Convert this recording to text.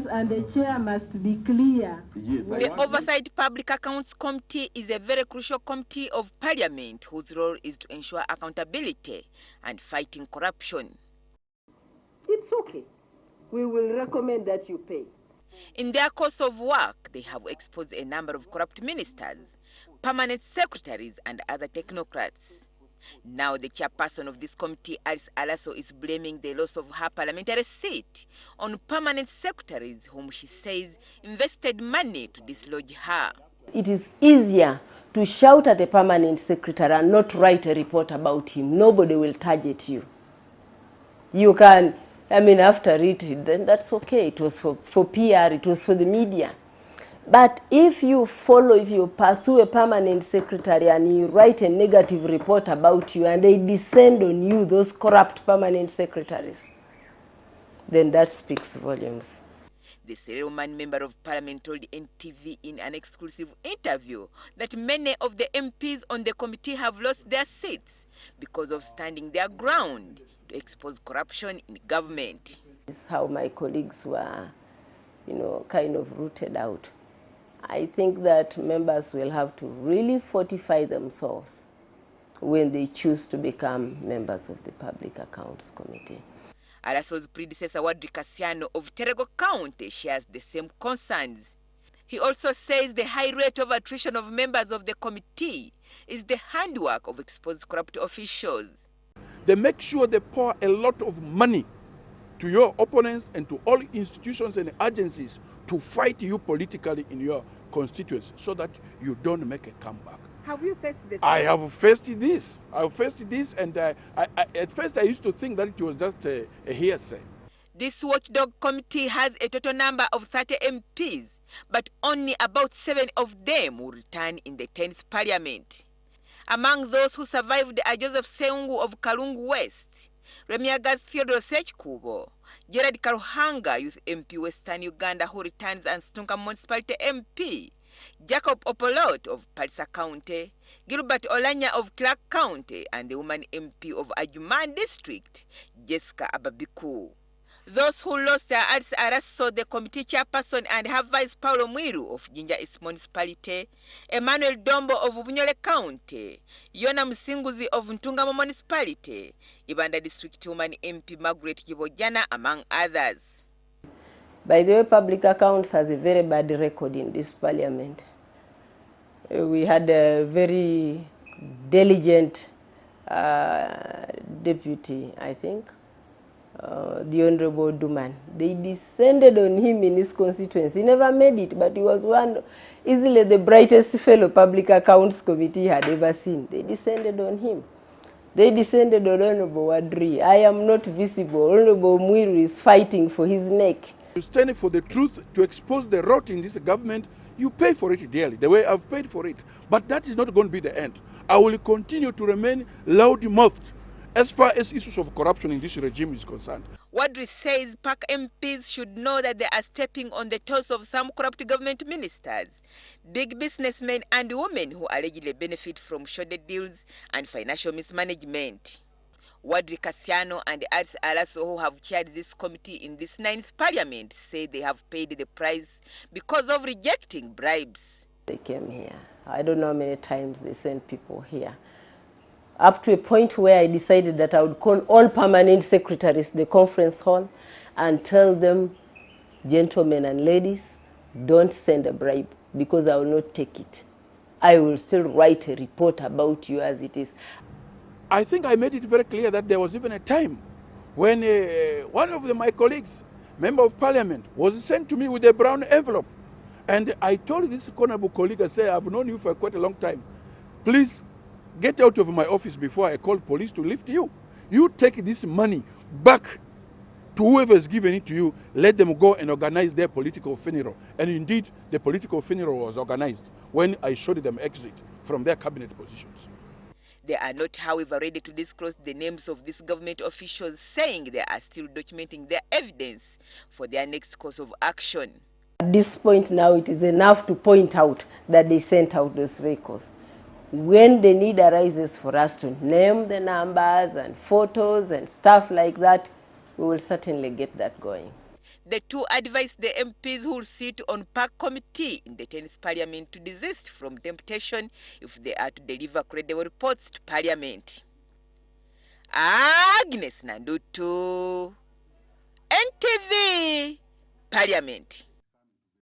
Yes, and the chair must be clear. Yes, the Oversight Public Accounts Committee is a very crucial committee of Parliament whose role is to ensure accountability and fighting corruption. It's okay. We will recommend that you pay. In their course of work, they have exposed a number of corrupt ministers, permanent secretaries, and other technocrats. Now the chairperson of this committee, Alice Alaso, is blaming the loss of her parliamentary seat on permanent secretaries whom she says invested money to dislodge her. It is easier to shout at a permanent secretary and not write a report about him. Nobody will target you. You can, after it, then that's okay. It was for PR, it was for the media. But if you pursue a permanent secretary and you write a negative report about you and they descend on you, those corrupt permanent secretaries, then that speaks volumes. The Sierra-Leonean member of parliament told NTV in an exclusive interview that many of the MPs on the committee have lost their seats because of standing their ground to expose corruption in government. This is how my colleagues were, kind of rooted out. I think that members will have to really fortify themselves when they choose to become members of the Public Accounts Committee. Alaso's predecessor, Wadri Kasiano of Terego County, shares the same concerns. He also says the high rate of attrition of members of the committee is the handwork of exposed corrupt officials. They make sure they pour a lot of money to your opponents and to all institutions and agencies to fight you politically in your constituency so that you don't make a comeback. Have you faced this? I have faced this. And at first I used to think that it was just a hearsay. This watchdog committee has a total number of 30 MPs, but only about 7 of them will return in the 10th Parliament. Among those who survived are Joseph Seungu of Kalungu West, Remiaga's Theodore Sechkubo, Gerard Karuhanga, Youth MP Western Uganda, who returns, and Stunka Municipality MP, Jacob Opolot of Palisa County, Gilbert Olanya of Clark County, and the woman MP of Ajuman District, Jessica Ababiku. Those who lost are Alice Alaso, the committee chairperson, and her vice Paulo Mwiru of Jinja East Municipality, Emmanuel Dombo of Bunyole County, Yona Musinguzi of Ntungamo Municipality, Ibanda District woman MP Margaret Kibojana, among others. By the way, Public Accounts has a very bad record in this parliament. We had a very diligent deputy, I think, the Honorable Duman. They descended on him in his constituency. He never made it, but he was easily the brightest fellow Public Accounts Committee had ever seen. They descended on him. They descended on Honorable Wadri. I am not visible. Honorable Mwiru is fighting for his neck. You stand for the truth, to expose the rot in this government. You pay for it dearly, the way I've paid for it. But that is not going to be the end. I will continue to remain loud-mouthed as far as issues of corruption in this regime is concerned. Wadri says PAC MPs should know that they are stepping on the toes of some corrupt government ministers, big businessmen and women who allegedly benefit from shoddy deals and financial mismanagement. Wadri Kasiano and Alice Alaso, who have chaired this committee in this 9th Parliament, say they have paid the price because of rejecting bribes. They came here. I don't know how many times they sent people here. Up to a point where I decided that I would call all permanent secretaries to the conference hall and tell them, gentlemen and ladies, don't send a bribe because I will not take it. I will still write a report about you as it is. I think I made it very clear that there was even a time when one of my colleagues, member of parliament, was sent to me with a brown envelope. And I told this honorable colleague, I said, I've known you for quite a long time. Please get out of my office before I call police to lift you. You take this money back to whoever has given it to you. Let them go and organize their political funeral. And indeed, the political funeral was organized when I showed them exit from their cabinet positions. They are not, however, ready to disclose the names of these government officials, saying they are still documenting their evidence for their next course of action. At this point now, it is enough to point out that they sent out those records. When the need arises for us to name the numbers and photos and stuff like that, we will certainly get that going. The two advised the MPs who will sit on Park Committee in the 10th Parliament to desist from temptation if they are to deliver credible reports to Parliament. Agness Nandutu, NTV, Parliament.